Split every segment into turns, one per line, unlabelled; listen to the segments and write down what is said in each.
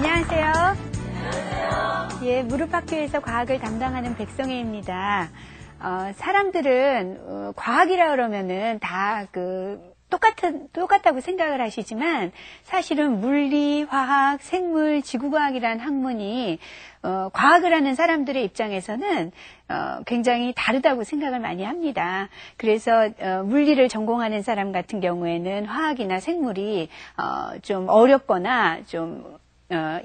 안녕하세요. 예, 무릎학교에서 과학을 담당하는 백성혜입니다. 사람들은 과학이라 그러면은 다 똑같다고 생각을 하시지만 사실은 물리, 화학, 생물, 지구과학이라는 학문이 과학을 하는 사람들의 입장에서는 굉장히 다르다고 생각을 많이 합니다. 그래서 물리를 전공하는 사람 같은 경우에는 화학이나 생물이 좀 어렵거나 좀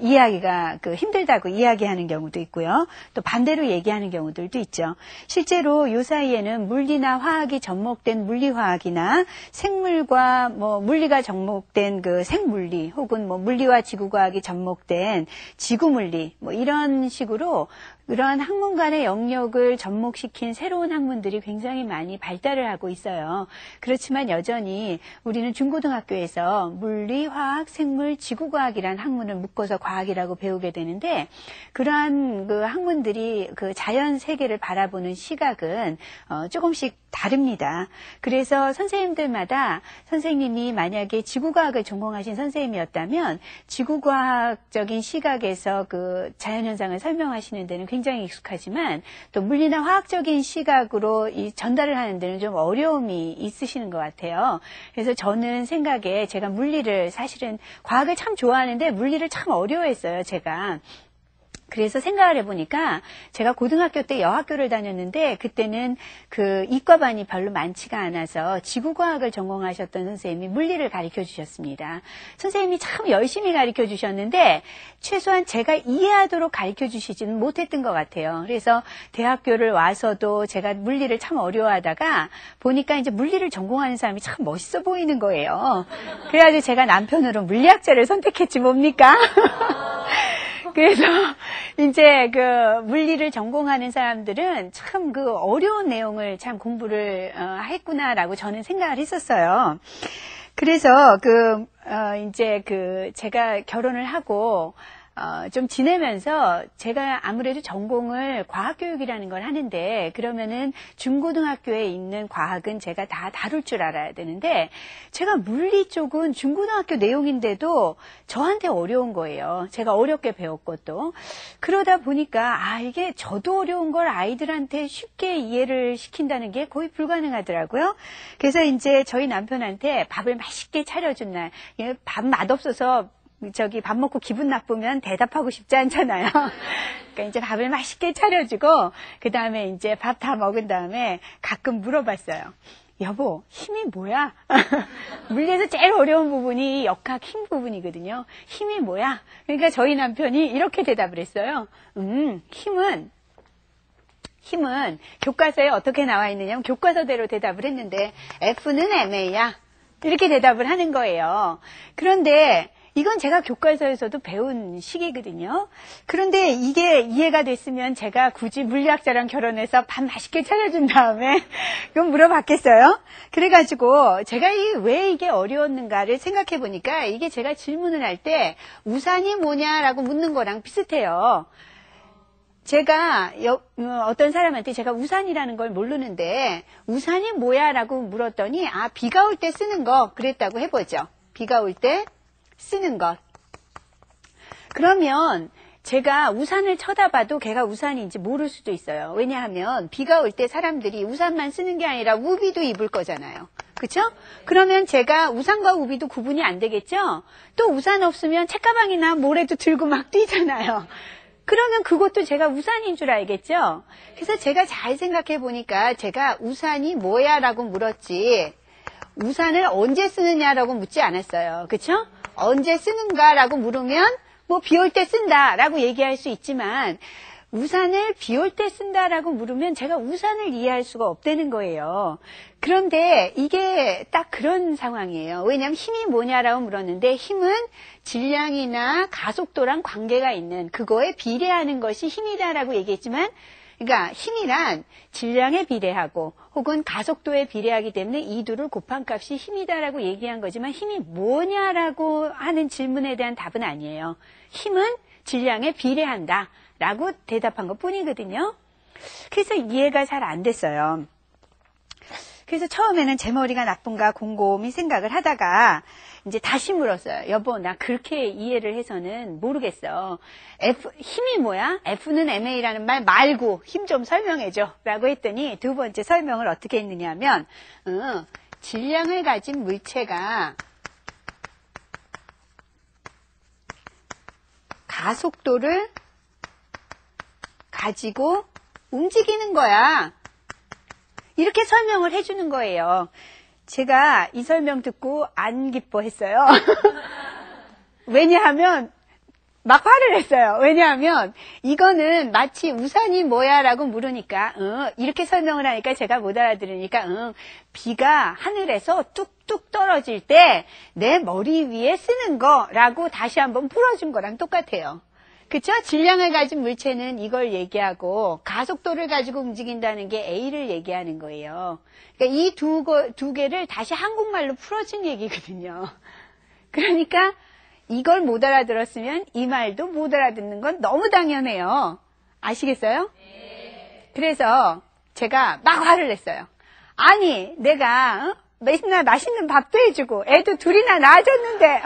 이해하기가 힘들다고 이야기하는 경우도 있고요. 또 반대로 얘기하는 경우들도 있죠. 실제로 요 사이에는 물리나 화학이 접목된 물리화학이나 생물과 물리가 접목된 생물리 혹은 물리와 지구과학이 접목된 지구물리 이런 식으로 그러한 학문 간의 영역을 접목시킨 새로운 학문들이 굉장히 많이 발달을 하고 있어요. 그렇지만 여전히 우리는 중고등학교에서 물리, 화학, 생물, 지구과학이라는 학문을 묶어서 과학이라고 배우게 되는데 그러한 학문들이 자연 세계를 바라보는 시각은 조금씩 다릅니다. 그래서 선생님들마다 선생님이 만약에 지구과학을 전공하신 선생님이었다면 지구과학적인 시각에서 자연현상을 설명하시는 데는 굉장히 익숙하지만 또 물리나 화학적인 시각으로 전달을 하는 데는 좀 어려움이 있으시는 것 같아요. 그래서 저는 생각에 제가 물리를 사실은 과학을 참 좋아하는데 물리를 참 어려워했어요, 제가. 그래서 생각을 해보니까 제가 고등학교 때 여학교를 다녔는데 그때는 이과반이 별로 많지가 않아서 지구과학을 전공하셨던 선생님이 물리를 가르쳐 주셨습니다. 선생님이 참 열심히 가르쳐 주셨는데 최소한 제가 이해하도록 가르쳐 주시지는 못했던 것 같아요. 그래서 대학교를 와서도 제가 물리를 참 어려워하다가 보니까 이제 물리를 전공하는 사람이 참 멋있어 보이는 거예요. 그래가지고 제가 남편으로 물리학자를 선택했지 뭡니까? 그래서 이제 물리를 전공하는 사람들은 참 어려운 내용을 참 공부를 했구나라고 저는 생각을 했었어요. 그래서 이제 제가 결혼을 하고 좀 지내면서 제가 아무래도 전공을 과학교육이라는 걸 하는데 그러면은 중고등학교에 있는 과학은 제가 다 다룰 줄 알아야 되는데 제가 물리 쪽은 중고등학교 내용인데도 저한테 어려운 거예요. 제가 어렵게 배웠고 또 그러다 보니까 이게 저도 어려운 걸 아이들한테 쉽게 이해를 시킨다는 게 거의 불가능하더라고요. 그래서 이제 저희 남편한테 밥을 맛있게 차려준 날 밥 맛없어서 밥 먹고 기분 나쁘면 대답하고 싶지 않잖아요. 그러니까 이제 밥을 맛있게 차려주고, 그 다음에 이제 밥 다 먹은 다음에 가끔 물어봤어요. 여보, 힘이 뭐야? 물리에서 제일 어려운 부분이 역학 힘 부분이거든요. 힘이 뭐야? 그러니까 저희 남편이 이렇게 대답을 했어요. 힘은 교과서에 어떻게 나와 있느냐면 교과서대로 대답을 했는데 F는 MA야. 이렇게 대답을 하는 거예요. 그런데 이건 제가 교과서에서도 배운 식이거든요. 그런데 이게 이해가 됐으면 제가 굳이 물리학자랑 결혼해서 밥 맛있게 차려준 다음에 그건 물어봤겠어요? 그래가지고 제가 왜 이게 어려웠는가를 생각해 보니까 이게 제가 질문을 할 때 우산이 뭐냐라고 묻는 거랑 비슷해요. 제가 어떤 사람한테 제가 우산이라는 걸 모르는데 우산이 뭐야 라고 물었더니 비가 올 때 쓰는 거 그랬다고 해보죠. 비가 올 때 쓰는 것. 그러면 제가 우산을 쳐다봐도 걔가 우산인지 모를 수도 있어요. 왜냐하면 비가 올 때 사람들이 우산만 쓰는 게 아니라 우비도 입을 거잖아요. 그렇죠? 그러면 제가 우산과 우비도 구분이 안 되겠죠? 또 우산 없으면 책가방이나 모래도 들고 막 뛰잖아요. 그러면 그것도 제가 우산인 줄 알겠죠? 그래서 제가 잘 생각해 보니까 제가 우산이 뭐야 라고 물었지 우산을 언제 쓰느냐라고 묻지 않았어요. 그렇죠? 언제 쓰는가라고 물으면 비 올 때 쓴다라고 얘기할 수 있지만 우산을 비 올 때 쓴다라고 물으면 제가 우산을 이해할 수가 없다는 거예요. 그런데 이게 딱 그런 상황이에요. 왜냐하면 힘이 뭐냐라고 물었는데 힘은 질량이나 가속도랑 관계가 있는 그거에 비례하는 것이 힘이다라고 얘기했지만 그러니까 힘이란 질량에 비례하고 혹은 가속도에 비례하기 때문에 이 두를 곱한 값이 힘이다라고 얘기한 거지만 힘이 뭐냐라고 하는 질문에 대한 답은 아니에요. 힘은 질량에 비례한다 라고 대답한 것 뿐이거든요. 그래서 이해가 잘 안 됐어요. 그래서 처음에는 제 머리가 나쁜가 곰곰이 생각을 하다가 이제 다시 물었어요. 여보, 나 그렇게 이해를 해서는 모르겠어. 힘이 뭐야? F는 ma라는 말 말고 힘 좀 설명해줘. 라고 했더니 두 번째 설명을 어떻게 했느냐면, 질량을 가진 물체가 가속도를 가지고 움직이는 거야. 이렇게 설명을 해주는 거예요. 제가 이 설명 듣고 안 기뻐했어요. 왜냐하면 막 화를 냈어요. 왜냐하면 이거는 마치 우산이 뭐야 라고 물으니까 이렇게 설명을 하니까 제가 못 알아들으니까 비가 하늘에서 뚝뚝 떨어질 때 내 머리 위에 쓰는 거라고 다시 한번 풀어준 거랑 똑같아요. 그쵸? 질량을 가진 물체는 이걸 얘기하고 가속도를 가지고 움직인다는 게 A를 얘기하는 거예요. 그러니까 이 두 개를 다시 한국말로 풀어준 얘기거든요. 그러니까 이걸 못 알아들었으면 이 말도 못 알아듣는 건 너무 당연해요. 아시겠어요? 네. 그래서 제가 막 화를 냈어요. 아니, 내가 맨날 맛있는 밥도 해주고 애도 둘이나 낳아줬는데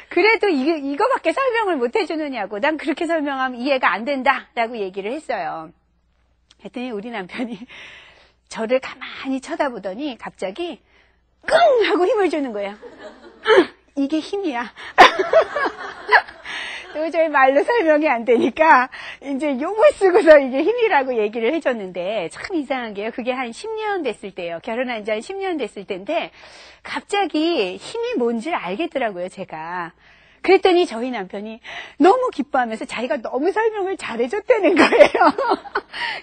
그래도 이거밖에 설명을 못 해주느냐고. 난 그렇게 설명하면 이해가 안 된다 라고 얘기를 했어요. 했더니 우리 남편이 저를 가만히 쳐다보더니 갑자기 끙 하고 힘을 주는 거예요. 이게 힘이야. 도저히 말로 설명이 안 되니까 이제 욕을 쓰고서 이게 힘이라고 얘기를 해줬는데 참 이상한 게요. 그게 한 10년 됐을 때예요. 결혼한 지 한 10년 됐을 때인데 갑자기 힘이 뭔지를 알겠더라고요, 제가. 그랬더니 저희 남편이 너무 기뻐하면서 자기가 너무 설명을 잘해줬다는 거예요.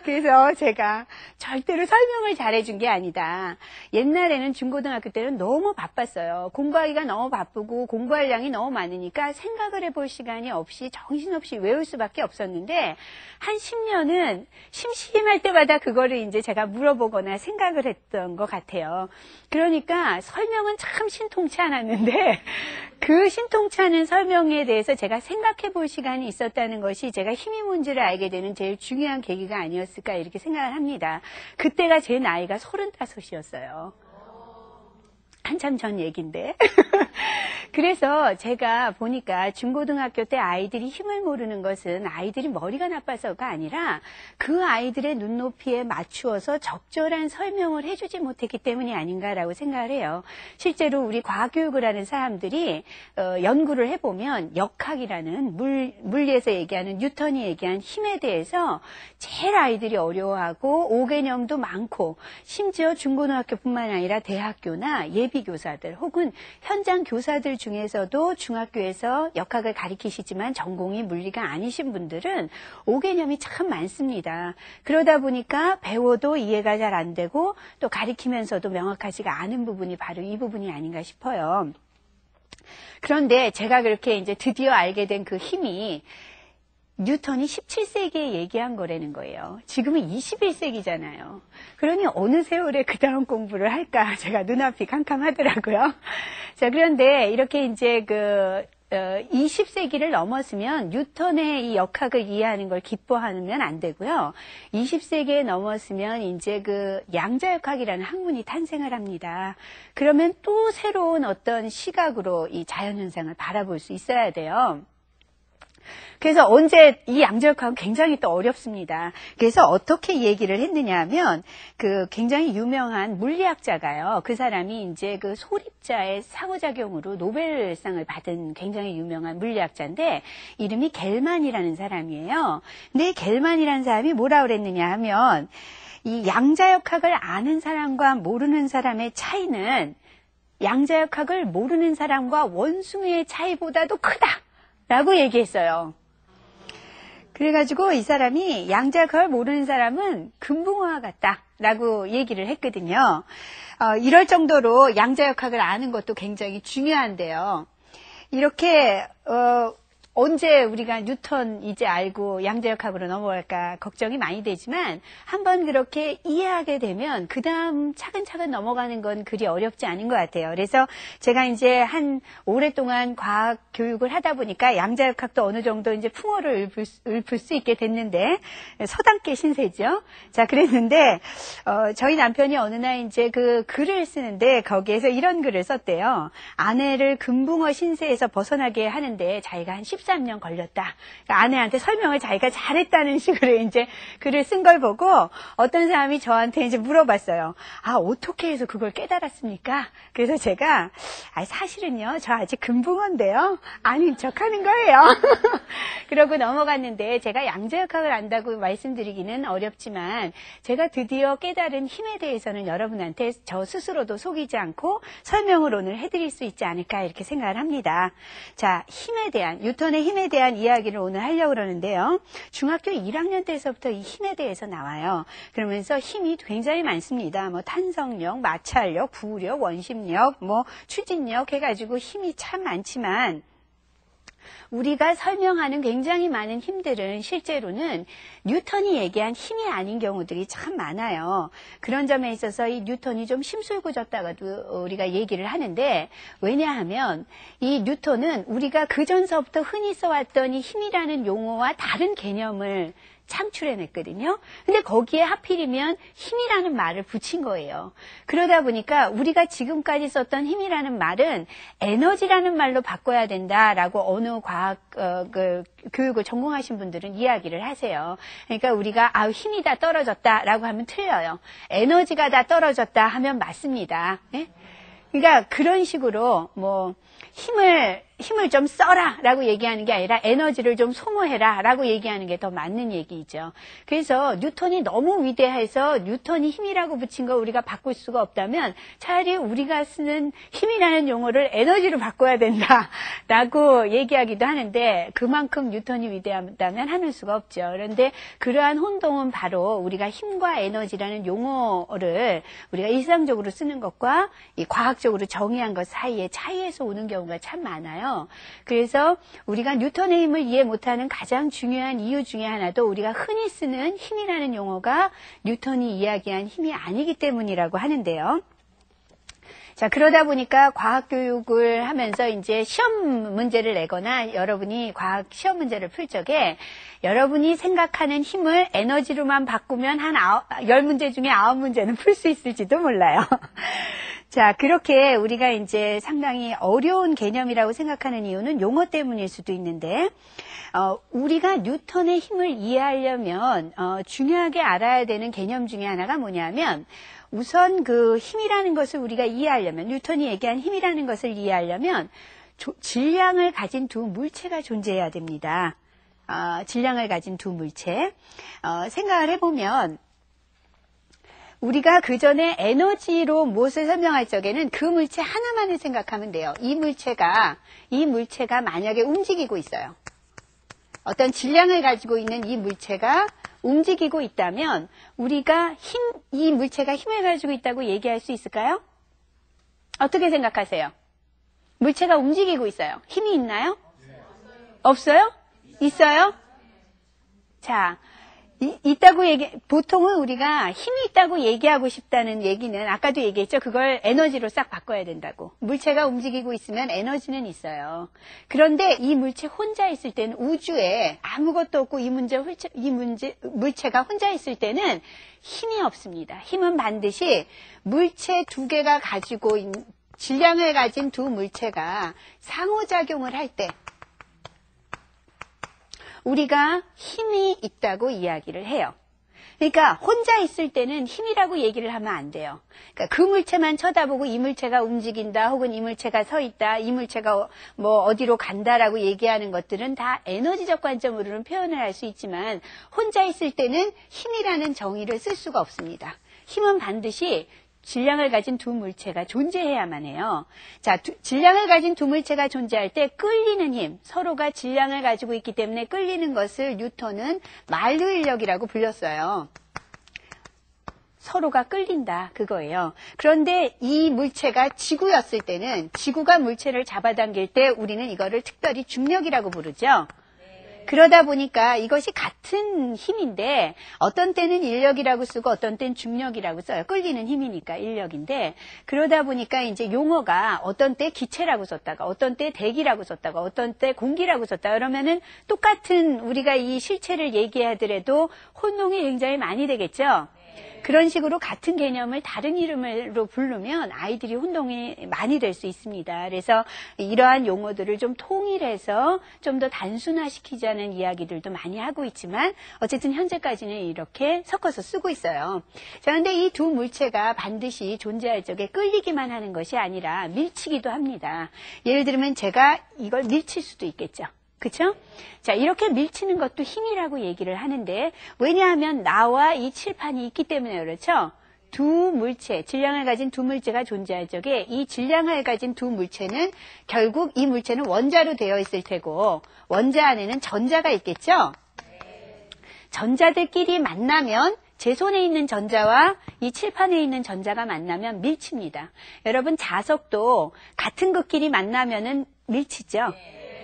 그래서 제가 절대로 설명을 잘해준 게 아니다. 옛날에는 중고등학교 때는 너무 바빴어요. 공부하기가 너무 바쁘고 공부할 양이 너무 많으니까 생각을 해볼 시간이 없이 정신없이 외울 수밖에 없었는데 한 10년은 심심할 때마다 그거를 이제 제가 물어보거나 생각을 했던 것 같아요. 그러니까 설명은 참 신통치 않았는데 그 신통치 않은 설명에 대해서 제가 생각해 볼 시간이 있었다는 것이 제가 힘이 뭔지를 알게 되는 제일 중요한 계기가 아니었을까 이렇게 생각을 합니다. 그때가 제 나이가 35이었어요. 한참 전 얘기인데. 그래서 제가 보니까 중고등학교 때 아이들이 힘을 모르는 것은 아이들이 머리가 나빠서가 아니라 그 아이들의 눈높이에 맞추어서 적절한 설명을 해주지 못했기 때문이 아닌가라고 생각을 해요. 실제로 우리 과학교육을 하는 사람들이 연구를 해보면 역학이라는 물리에서 얘기하는 뉴턴이 얘기한 힘에 대해서 제일 아이들이 어려워하고 오개념도 많고 심지어 중고등학교뿐만 아니라 대학교나 예비교사들 혹은 현장 교사들 중에서도 중학교에서 역학을 가르치시지만 전공이 물리가 아니신 분들은 오개념이 참 많습니다. 그러다 보니까 배워도 이해가 잘 안 되고 또 가르치면서도 명확하지가 않은 부분이 바로 이 부분이 아닌가 싶어요. 그런데 제가 그렇게 이제 드디어 알게 된 그 힘이 뉴턴이 17세기에 얘기한 거라는 거예요. 지금은 21세기잖아요. 그러니 어느 세월에 그 다음 공부를 할까 제가 눈앞이 캄캄하더라고요. 자, 그런데 이렇게 이제 20세기를 넘었으면 뉴턴의 이 역학을 이해하는 걸 기뻐하면 안 되고요. 20세기에 넘었으면 이제 양자역학이라는 학문이 탄생을 합니다. 그러면 또 새로운 어떤 시각으로 이 자연현상을 바라볼 수 있어야 돼요. 그래서 언제 이 양자역학은 굉장히 또 어렵습니다. 그래서 어떻게 얘기를 했느냐 하면 굉장히 유명한 물리학자가요. 그 사람이 이제 소립자의 상호작용으로 노벨상을 받은 굉장히 유명한 물리학자인데 이름이 겔만이라는 사람이에요. 근데 겔만이라는 사람이 뭐라 그랬느냐 하면 이 양자역학을 아는 사람과 모르는 사람의 차이는 양자역학을 모르는 사람과 원숭이의 차이보다도 크다. 라고 얘기했어요. 그래가지고 이 사람이 양자역학을 모르는 사람은 금붕어와 같다 라고 얘기를 했거든요. 이럴 정도로 양자역학을 아는 것도 굉장히 중요한데요. 이렇게 언제 우리가 뉴턴 이제 알고 양자역학으로 넘어갈까 걱정이 많이 되지만 한번 그렇게 이해하게 되면 그 다음 차근차근 넘어가는 건 그리 어렵지 않은 것 같아요. 그래서 제가 이제 한 오랫동안 과학 교육을 하다 보니까 양자역학도 어느 정도 이제 풍어를 읊을 수 있게 됐는데 서당계 신세죠. 자, 그랬는데 저희 남편이 어느 날 이제 그 글을 쓰는데 거기에서 이런 글을 썼대요. 아내를 금붕어 신세에서 벗어나게 하는데 자기가 한 13년 걸렸다. 그러니까 아내한테 설명을 자기가 잘했다는 식으로 이제 글을 쓴 걸 보고 어떤 사람이 저한테 이제 물어봤어요. 아, 어떻게 해서 그걸 깨달았습니까? 그래서 제가 사실은요, 저 아직 금붕어인데요. 아닌 척 하는 거예요. 그러고 넘어갔는데 제가 양자역학을 안다고 말씀드리기는 어렵지만 제가 드디어 깨달은 힘에 대해서는 여러분한테 저 스스로도 속이지 않고 설명을 오늘 해드릴 수 있지 않을까 이렇게 생각을 합니다. 자, 힘에 대한 뉴턴의 힘에 대한 이야기를 오늘 하려고 그러는데요. 중학교 1학년 때서부터 이 힘에 대해서 나와요. 그러면서 힘이 굉장히 많습니다. 뭐 탄성력, 마찰력, 부력, 원심력, 뭐 추진력 해가지고 힘이 참 많지만 우리가 설명하는 굉장히 많은 힘들은 실제로는 뉴턴이 얘기한 힘이 아닌 경우들이 참 많아요. 그런 점에 있어서 이 뉴턴이 좀 심술궂었다가도 우리가 얘기를 하는데 왜냐하면 이 뉴턴은 우리가 그전서부터 흔히 써왔던 이 힘이라는 용어와 다른 개념을 창출해냈거든요. 근데 거기에 하필이면 힘이라는 말을 붙인 거예요. 그러다 보니까 우리가 지금까지 썼던 힘이라는 말은 에너지라는 말로 바꿔야 된다라고 어느 과학 교육을 전공하신 분들은 이야기를 하세요. 그러니까 우리가 힘이 다 떨어졌다라고 하면 틀려요. 에너지가 다 떨어졌다 하면 맞습니다. 네? 그러니까 그런 식으로 뭐 힘을 좀 써라 라고 얘기하는 게 아니라 에너지를 좀 소모해라 라고 얘기하는 게 더 맞는 얘기죠. 그래서 뉴턴이 너무 위대해서 뉴턴이 힘이라고 붙인 거 우리가 바꿀 수가 없다면 차라리 우리가 쓰는 힘이라는 용어를 에너지로 바꿔야 된다 라고 얘기하기도 하는데 그만큼 뉴턴이 위대하다면 하는 수가 없죠. 그런데 그러한 혼동은 바로 우리가 힘과 에너지라는 용어를 우리가 일상적으로 쓰는 것과 이 과학적으로 정의한 것 사이에 차이에서 오는 경우가 참 많아요. 그래서 우리가 뉴턴의 힘을 이해 못하는 가장 중요한 이유 중에 하나도 우리가 흔히 쓰는 힘이라는 용어가 뉴턴이 이야기한 힘이 아니기 때문이라고 하는데요. 자, 그러다 보니까 과학 교육을 하면서 이제 시험 문제를 내거나 여러분이 과학 시험 문제를 풀 적에 여러분이 생각하는 힘을 에너지로만 바꾸면 한 10문제 중에 9문제는 풀 수 있을지도 몰라요. 자, 그렇게 우리가 이제 상당히 어려운 개념이라고 생각하는 이유는 용어 때문일 수도 있는데, 우리가 뉴턴의 힘을 이해하려면, 중요하게 알아야 되는 개념 중에 하나가 뭐냐면, 우선 그 힘이라는 것을 우리가 이해하려면, 뉴턴이 얘기한 힘이라는 것을 이해하려면, 질량을 가진 두 물체가 존재해야 됩니다. 질량을 가진 두 물체. 생각을 해보면, 우리가 그 전에 에너지로 무엇을 설명할 적에는 그 물체 하나만을 생각하면 돼요. 이 물체가 만약에 움직이고 있어요. 어떤 질량을 가지고 있는 이 물체가 움직이고 있다면 우리가 이 물체가 힘을 가지고 있다고 얘기할 수 있을까요? 어떻게 생각하세요? 물체가 움직이고 있어요. 힘이 있나요? 없어요? 있어요? 자, 있다고 보통은 우리가 힘이 있다고 얘기하고 싶다는 얘기는 아까도 얘기했죠. 그걸 에너지로 싹 바꿔야 된다고. 물체가 움직이고 있으면 에너지는 있어요. 그런데 이 물체 혼자 있을 때는 우주에 아무것도 없고 이 물체가 혼자 있을 때는 힘이 없습니다. 힘은 반드시 물체 두 개가 가지고 있는 질량을 가진 두 물체가 상호작용을 할 때 우리가 힘이 있다고 이야기를 해요. 그러니까 혼자 있을 때는 힘이라고 얘기를 하면 안 돼요. 그러니까 그 물체만 쳐다보고 이 물체가 움직인다 혹은 이 물체가 서 있다, 이 물체가 뭐 어디로 간다라고 얘기하는 것들은 다 에너지적 관점으로는 표현을 할 수 있지만 혼자 있을 때는 힘이라는 정의를 쓸 수가 없습니다. 힘은 반드시 질량을 가진 두 물체가 존재해야만 해요. 자, 질량을 가진 두 물체가 존재할 때 끌리는 힘, 서로가 질량을 가지고 있기 때문에 끌리는 것을 뉴턴은 만류인력이라고 불렀어요. 서로가 끌린다 그거예요. 그런데 이 물체가 지구였을 때는 지구가 물체를 잡아당길 때 우리는 이거를 특별히 중력이라고 부르죠. 그러다 보니까 이것이 같은 힘인데 어떤 때는 인력이라고 쓰고 어떤 때는 중력이라고 써요. 끌리는 힘이니까 인력인데 그러다 보니까 이제 용어가 어떤 때 기체라고 썼다가 어떤 때 대기라고 썼다가 어떤 때 공기라고 썼다가 그러면은 똑같은 우리가 이 실체를 얘기하더라도 혼동이 굉장히 많이 되겠죠. 그런 식으로 같은 개념을 다른 이름으로 부르면 아이들이 혼동이 많이 될 수 있습니다. 그래서 이러한 용어들을 좀 통일해서 좀 더 단순화시키자는 이야기들도 많이 하고 있지만 어쨌든 현재까지는 이렇게 섞어서 쓰고 있어요. 자, 근데 이 두 물체가 반드시 존재할 적에 끌리기만 하는 것이 아니라 밀치기도 합니다. 예를 들면 제가 이걸 밀칠 수도 있겠죠. 그렇죠? 자, 이렇게 밀치는 것도 힘이라고 얘기를 하는데 왜냐하면 나와 이 칠판이 있기 때문에 그렇죠? 두 물체, 질량을 가진 두 물체가 존재할 적에 이 질량을 가진 두 물체는 결국 이 물체는 원자로 되어 있을 테고 원자 안에는 전자가 있겠죠? 전자들끼리 만나면 제 손에 있는 전자와 이 칠판에 있는 전자가 만나면 밀칩니다. 여러분 자석도 같은 것끼리 만나면은 밀치죠?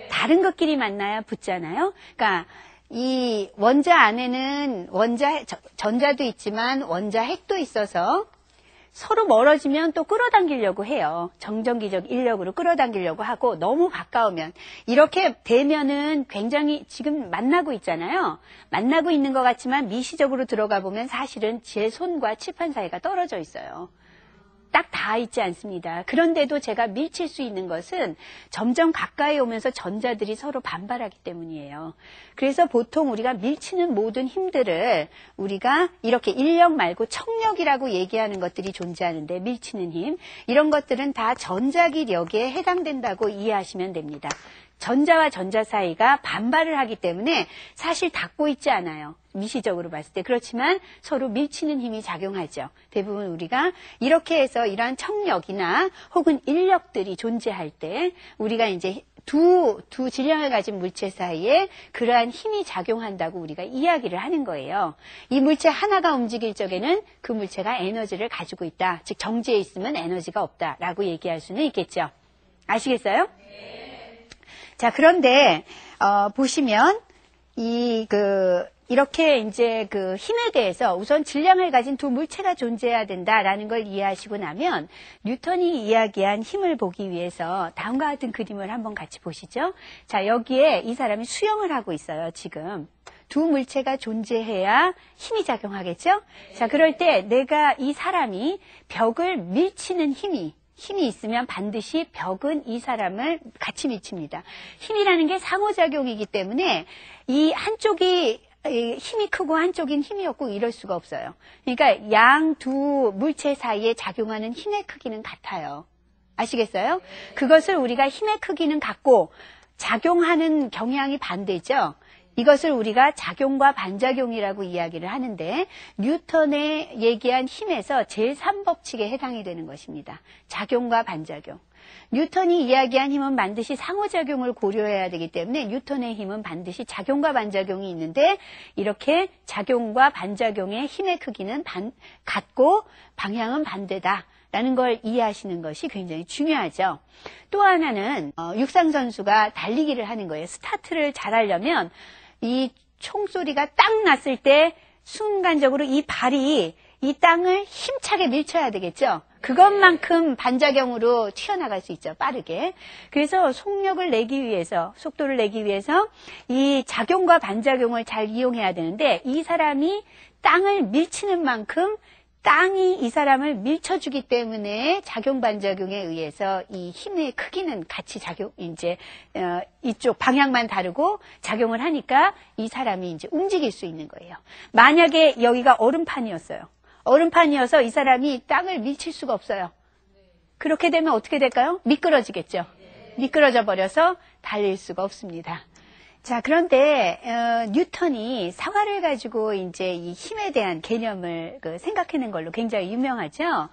다른 것끼리 만나야 붙잖아요. 그러니까 이 원자 안에는 전자도 있지만 원자 핵도 있어서 서로 멀어지면 또 끌어당기려고 해요. 정전기적 인력으로 끌어당기려고 하고 너무 가까우면 이렇게 되면은 굉장히 지금 만나고 있잖아요. 만나고 있는 것 같지만 미시적으로 들어가 보면 사실은 제 손과 칠판 사이가 떨어져 있어요. 딱 닿아 있지 않습니다. 그런데도 제가 밀칠 수 있는 것은 점점 가까이 오면서 전자들이 서로 반발하기 때문이에요. 그래서 보통 우리가 밀치는 모든 힘들을 우리가 이렇게 인력 말고 청력이라고 얘기하는 것들이 존재하는데 밀치는 힘, 이런 것들은 다 전자기력에 해당된다고 이해하시면 됩니다. 전자와 전자 사이가 반발을 하기 때문에 사실 닿고 있지 않아요. 미시적으로 봤을 때. 그렇지만 서로 밀치는 힘이 작용하죠. 대부분 우리가 이렇게 해서 이러한 청력이나 혹은 인력들이 존재할 때 우리가 이제 두 질량을 가진 물체 사이에 그러한 힘이 작용한다고 우리가 이야기를 하는 거예요. 이 물체 하나가 움직일 적에는 그 물체가 에너지를 가지고 있다. 즉 정지해 있으면 에너지가 없다라고 얘기할 수는 있겠죠. 아시겠어요? 자, 그런데 보시면 이렇게 이제 그 힘에 대해서 우선 질량을 가진 두 물체가 존재해야 된다라는 걸 이해하시고 나면 뉴턴이 이야기한 힘을 보기 위해서 다음과 같은 그림을 한번 같이 보시죠. 자, 여기에 이 사람이 수영을 하고 있어요, 지금. 두 물체가 존재해야 힘이 작용하겠죠? 자, 그럴 때 내가 이 사람이 벽을 밀치는 힘이 있으면 반드시 벽은 이 사람을 같이 미칩니다. 힘이라는 게 상호작용이기 때문에 이 한쪽이 힘이 크고 한쪽인 힘이 없고 이럴 수가 없어요. 그러니까 양 두 물체 사이에 작용하는 힘의 크기는 같아요. 아시겠어요? 그것을 우리가 힘의 크기는 같고 작용하는 경향이 반대죠. 이것을 우리가 작용과 반작용이라고 이야기를 하는데 뉴턴의 얘기한 힘에서 제3법칙에 해당이 되는 것입니다. 작용과 반작용. 뉴턴이 이야기한 힘은 반드시 상호작용을 고려해야 되기 때문에 뉴턴의 힘은 반드시 작용과 반작용이 있는데 이렇게 작용과 반작용의 힘의 크기는 같고 방향은 반대다. 라는 걸 이해하시는 것이 굉장히 중요하죠. 또 하나는 육상선수가 달리기를 하는 거예요. 스타트를 잘하려면 이 총소리가 딱 났을 때 순간적으로 이 발이 이 땅을 힘차게 밀쳐야 되겠죠. 그것만큼 반작용으로 튀어나갈 수 있죠. 빠르게. 그래서 속력을 내기 위해서, 속도를 내기 위해서 이 작용과 반작용을 잘 이용해야 되는데 이 사람이 땅을 밀치는 만큼 땅이 이 사람을 밀쳐주기 때문에 작용 반작용에 의해서 이 힘의 크기는 같이 이쪽 방향만 다르고 작용을 하니까 이 사람이 이제 움직일 수 있는 거예요. 만약에 여기가 얼음판이었어요. 얼음판이어서 이 사람이 땅을 밀칠 수가 없어요. 그렇게 되면 어떻게 될까요? 미끄러지겠죠. 미끄러져 버려서 달릴 수가 없습니다. 자, 그런데 뉴턴이 사활을 가지고 이제 이 힘에 대한 개념을 생각해낸 걸로 굉장히 유명하죠.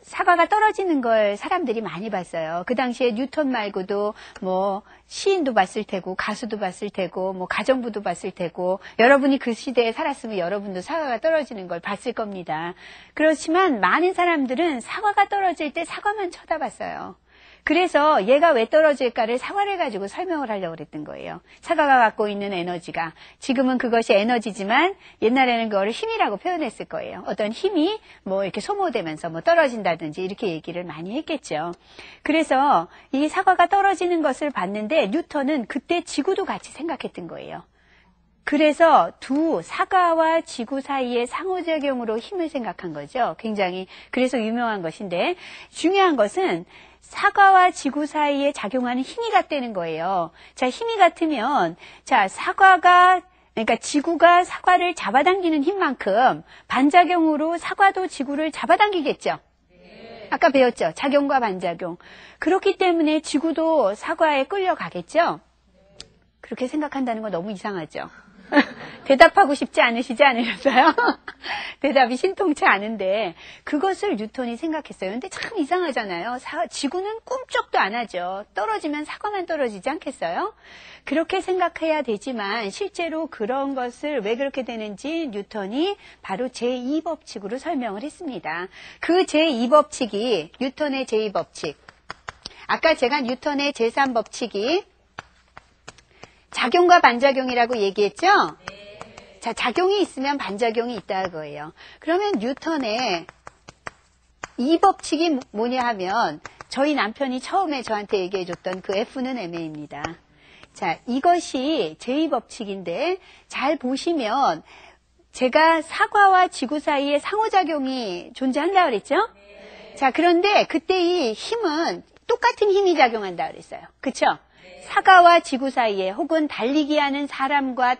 사과가 떨어지는 걸 사람들이 많이 봤어요. 그 당시에 뉴턴 말고도 뭐 시인도 봤을 테고 가수도 봤을 테고 뭐 가정부도 봤을 테고 여러분이 그 시대에 살았으면 여러분도 사과가 떨어지는 걸 봤을 겁니다. 그렇지만 많은 사람들은 사과가 떨어질 때 사과만 쳐다봤어요. 그래서 얘가 왜 떨어질까를 사과를 가지고 설명을 하려고 그랬던 거예요. 사과가 갖고 있는 에너지가 지금은 그것이 에너지지만 옛날에는 그거를 힘이라고 표현했을 거예요. 어떤 힘이 뭐 이렇게 소모되면서 뭐 떨어진다든지 이렇게 얘기를 많이 했겠죠. 그래서 이 사과가 떨어지는 것을 봤는데 뉴턴은 그때 지구도 같이 생각했던 거예요. 그래서 사과와 지구 사이의 상호작용으로 힘을 생각한 거죠. 굉장히 그래서 유명한 것인데 중요한 것은 사과와 지구 사이에 작용하는 힘이 같다는 거예요. 자, 힘이 같으면 자, 그러니까 지구가 사과를 잡아당기는 힘만큼 반작용으로 사과도 지구를 잡아당기겠죠. 아까 배웠죠. 작용과 반작용. 그렇기 때문에 지구도 사과에 끌려가겠죠. 그렇게 생각한다는 건 너무 이상하죠. 대답하고 싶지 않으셨어요? 대답이 신통치 않은데 그것을 뉴턴이 생각했어요. 근데 참 이상하잖아요. 지구는 꿈쩍도 안 하죠. 떨어지면 사과만 떨어지지 않겠어요? 그렇게 생각해야 되지만 실제로 그런 것을 왜 그렇게 되는지 뉴턴이 바로 제2법칙으로 설명을 했습니다. 그 제2법칙이 뉴턴의 제2법칙. 아까 제가 뉴턴의 제3법칙이 작용과 반작용이라고 얘기했죠? 네. 자, 작용이 있으면 반작용이 있다 그거예요. 그러면 뉴턴의 이 법칙이 뭐냐 하면 저희 남편이 처음에 저한테 얘기해줬던 그 F는 MA입니다. 자, 이것이 제2법칙인데 잘 보시면 제가 사과와 지구 사이에 상호작용이 존재한다고 그랬죠? 네. 자, 그런데 그때 이 힘은 똑같은 힘이 작용한다고 그랬어요. 그쵸? 사과와 지구 사이에 혹은 달리기 하는 사람과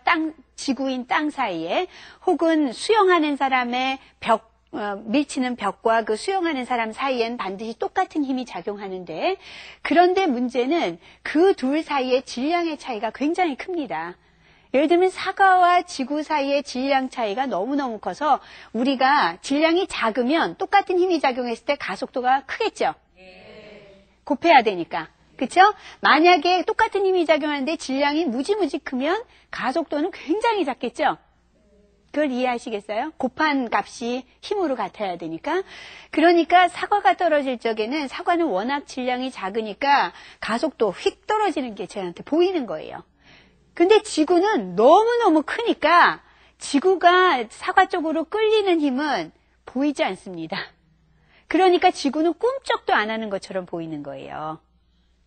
지구인 땅 사이에 혹은 수영하는 사람의 밀치는 벽과 그 수영하는 사람 사이엔 반드시 똑같은 힘이 작용하는데 그런데 문제는 그 둘 사이의 질량의 차이가 굉장히 큽니다. 예를 들면 사과와 지구 사이의 질량 차이가 너무너무 커서 우리가 질량이 작으면 똑같은 힘이 작용했을 때 가속도가 크겠죠. 곱해야 되니까. 그쵸? 만약에 똑같은 힘이 작용하는데 질량이 무지무지 크면 가속도는 굉장히 작겠죠? 그걸 이해하시겠어요? 곱한 값이 힘으로 같아야 되니까. 그러니까 사과가 떨어질 적에는 사과는 워낙 질량이 작으니까 가속도 휙 떨어지는 게 저한테 보이는 거예요. 근데 지구는 너무너무 크니까 지구가 사과 쪽으로 끌리는 힘은 보이지 않습니다. 그러니까 지구는 꿈쩍도 안 하는 것처럼 보이는 거예요.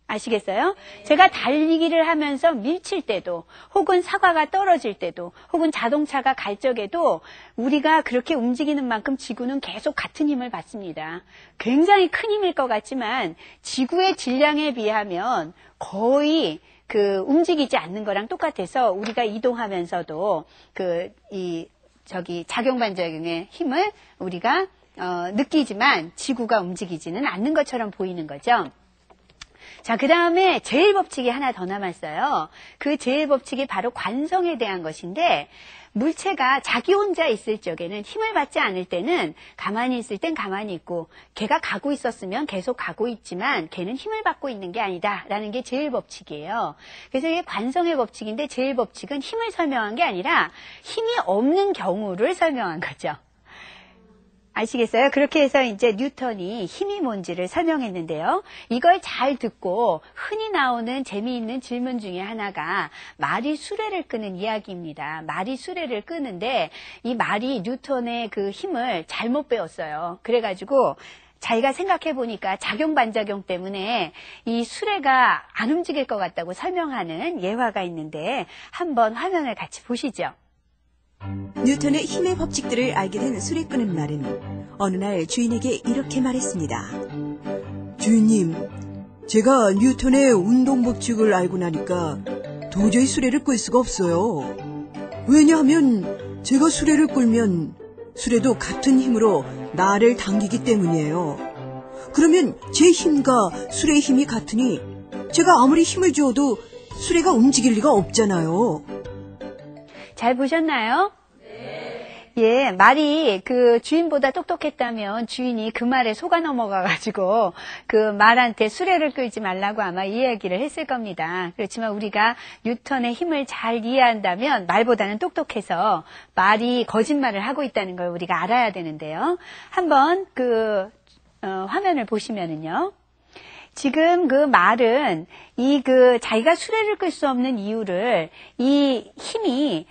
아시겠어요? 제가 달리기를 하면서 밀칠 때도 혹은 사과가 떨어질 때도 혹은 자동차가 갈 적에도 우리가 그렇게 움직이는 만큼 지구는 계속 같은 힘을 받습니다. 굉장히 큰 힘일 것 같지만 지구의 질량에 비하면 거의 움직이지 않는 거랑 똑같아서 우리가 이동하면서도 작용 반작용의 힘을 우리가 느끼지만 지구가 움직이지는 않는 것처럼 보이는 거죠. 자, 그 다음에 제1법칙이 하나 더 남았어요. 그 제1법칙이 바로 관성에 대한 것인데 물체가 자기 혼자 있을 적에는 힘을 받지 않을 때는 가만히 있을 땐 가만히 있고 걔가 가고 있었으면 계속 가고 있지만 걔는 힘을 받고 있는 게 아니다 라는 게 제1법칙이에요. 그래서 이게 관성의 법칙인데 제1법칙은 힘을 설명한 게 아니라 힘이 없는 경우를 설명한 거죠. 아시겠어요? 그렇게 해서 이제 뉴턴이 힘이 뭔지를 설명했는데요. 이걸 잘 듣고 흔히 나오는 재미있는 질문 중에 하나가 말이 수레를 끄는 이야기입니다. 말이 수레를 끄는데 이 말이 뉴턴의 그 힘을 잘못 배웠어요. 그래가지고 자기가 생각해 보니까 작용 반작용 때문에 이 수레가 안 움직일 것 같다고 설명하는 예화가 있는데 한번 화면을 같이 보시죠.
뉴턴의 힘의 법칙들을 알게 된 수레 끄는 말은 어느 날 주인에게 이렇게 말했습니다. 주인님, 제가 뉴턴의 운동 법칙을 알고 나니까 도저히 수레를 끌 수가 없어요. 왜냐하면 제가 수레를 끌면 수레도 같은 힘으로 나를 당기기 때문이에요. 그러면 제 힘과 수레의 힘이 같으니 제가 아무리 힘을 주어도 수레가 움직일 리가 없잖아요.
잘 보셨나요? 예, 말이 그 주인보다 똑똑했다면 주인이 그 말에 속아 넘어가가지고 그 말한테 수레를 끌지 말라고 아마 이 얘기를 했을 겁니다. 그렇지만 우리가 뉴턴의 힘을 잘 이해한다면 말보다는 똑똑해서 말이 거짓말을 하고 있다는 걸 우리가 알아야 되는데요. 한번 화면을 보시면은요. 지금 그 말은 자기가 수레를 끌 수 없는 이유를 이 힘이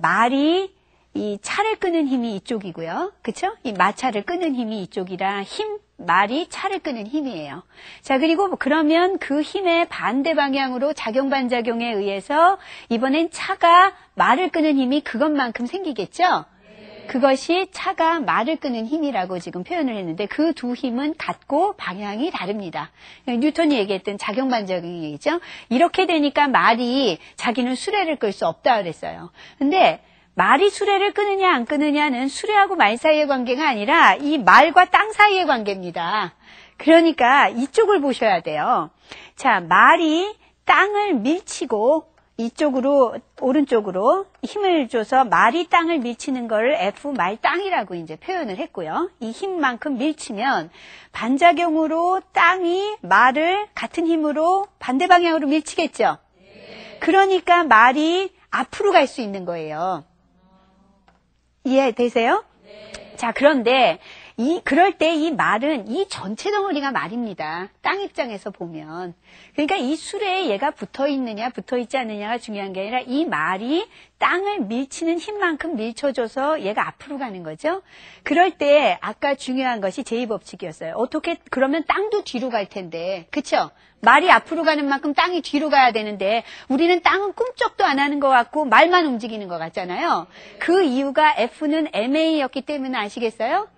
말이 이 차를 끄는 힘이 이쪽이고요. 그쵸? 이 마차를 끄는 힘이 이쪽이라 말이 차를 끄는 힘이에요. 자, 그리고 그러면 그 힘의 반대 방향으로 작용반작용에 의해서 이번엔 차가 말을 끄는 힘이 그것만큼 생기겠죠? 그것이 차가 말을 끄는 힘이라고 지금 표현을 했는데 그 두 힘은 같고 방향이 다릅니다. 뉴턴이 얘기했던 작용반작용 얘기죠. 이렇게 되니까 말이 자기는 수레를 끌 수 없다 그랬어요. 근데 말이 수레를 끄느냐 안 끄느냐는 수레하고 말 사이의 관계가 아니라 이 말과 땅 사이의 관계입니다. 그러니까 이쪽을 보셔야 돼요. 자, 말이 땅을 밀치고 이쪽으로 오른쪽으로 힘을 줘서 말이 땅을 밀치는 걸 F 말 땅이라고 이제 표현을 했고요. 이 힘만큼 밀치면 반작용으로 땅이 말을 같은 힘으로 반대 방향으로 밀치겠죠. 그러니까 말이 앞으로 갈 수 있는 거예요. 이해되세요? 자, 그런데 그럴 때 이 말은 이 전체 덩어리가 말입니다. 땅 입장에서 보면. 그러니까 이 수레에 얘가 붙어 있느냐, 붙어 있지 않느냐가 중요한 게 아니라 이 말이 땅을 밀치는 힘만큼 밀쳐줘서 얘가 앞으로 가는 거죠. 그럴 때 아까 중요한 것이 제2법칙이었어요. 어떻게, 그러면 땅도 뒤로 갈 텐데. 그쵸? 말이 앞으로 가는 만큼 땅이 뒤로 가야 되는데 우리는 땅은 꿈쩍도 안 하는 것 같고 말만 움직이는 것 같잖아요. 그 이유가 F는 MA였기 때문에 아시겠어요?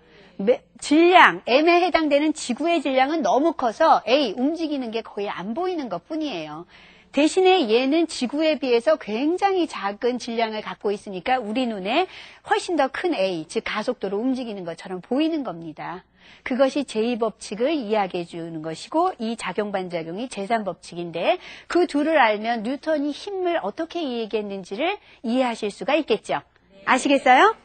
질량, M에 해당되는 지구의 질량은 너무 커서 A, 움직이는 게 거의 안 보이는 것 뿐이에요. 대신에 얘는 지구에 비해서 굉장히 작은 질량을 갖고 있으니까 우리 눈에 훨씬 더 큰 A, 즉 가속도로 움직이는 것처럼 보이는 겁니다. 그것이 제2법칙을 이야기해 주는 것이고 이 작용반작용이 제3법칙인데 그 둘을 알면 뉴턴이 힘을 어떻게 얘기했는지를 이해하실 수가 있겠죠. 아시겠어요?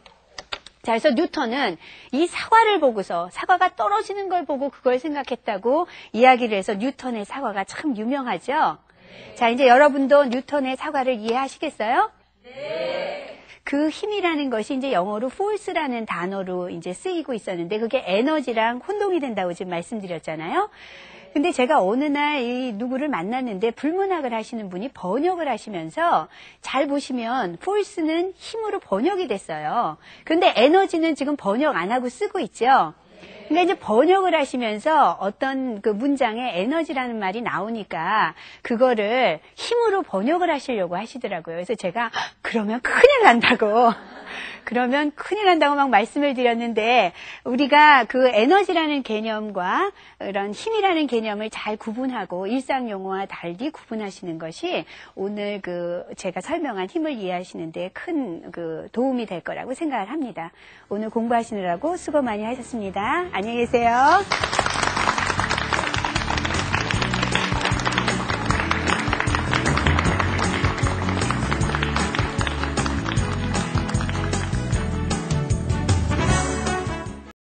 자, 그래서 뉴턴은 이 사과를 보고서 사과가 떨어지는 걸 보고 그걸 생각했다고 이야기를 해서 뉴턴의 사과가 참 유명하죠. 자, 이제 여러분도 뉴턴의 사과를 이해하시겠어요? 네. 그 힘이라는 것이 이제 영어로 force라는 단어로 이제 쓰이고 있었는데 그게 에너지랑 혼동이 된다고 지금 말씀드렸잖아요. 근데 제가 어느 날 이 누구를 만났는데 불문학을 하시는 분이 번역을 하시면서 잘 보시면 force는 힘으로 번역이 됐어요. 그런데 에너지는 지금 번역 안 하고 쓰고 있죠. 그러니까 이제 번역을 하시면서 어떤 그 문장에 에너지라는 말이 나오니까 그거를 힘으로 번역을 하시려고 하시더라고요. 그래서 제가 그러면 큰일 난다고 막 말씀을 드렸는데 우리가 그 에너지라는 개념과 이런 힘이라는 개념을 잘 구분하고 일상 용어와 달리 구분하시는 것이 오늘 제가 설명한 힘을 이해하시는데 큰 도움이 될 거라고 생각을 합니다. 오늘 공부하시느라고 수고 많이 하셨습니다. 안녕히 계세요.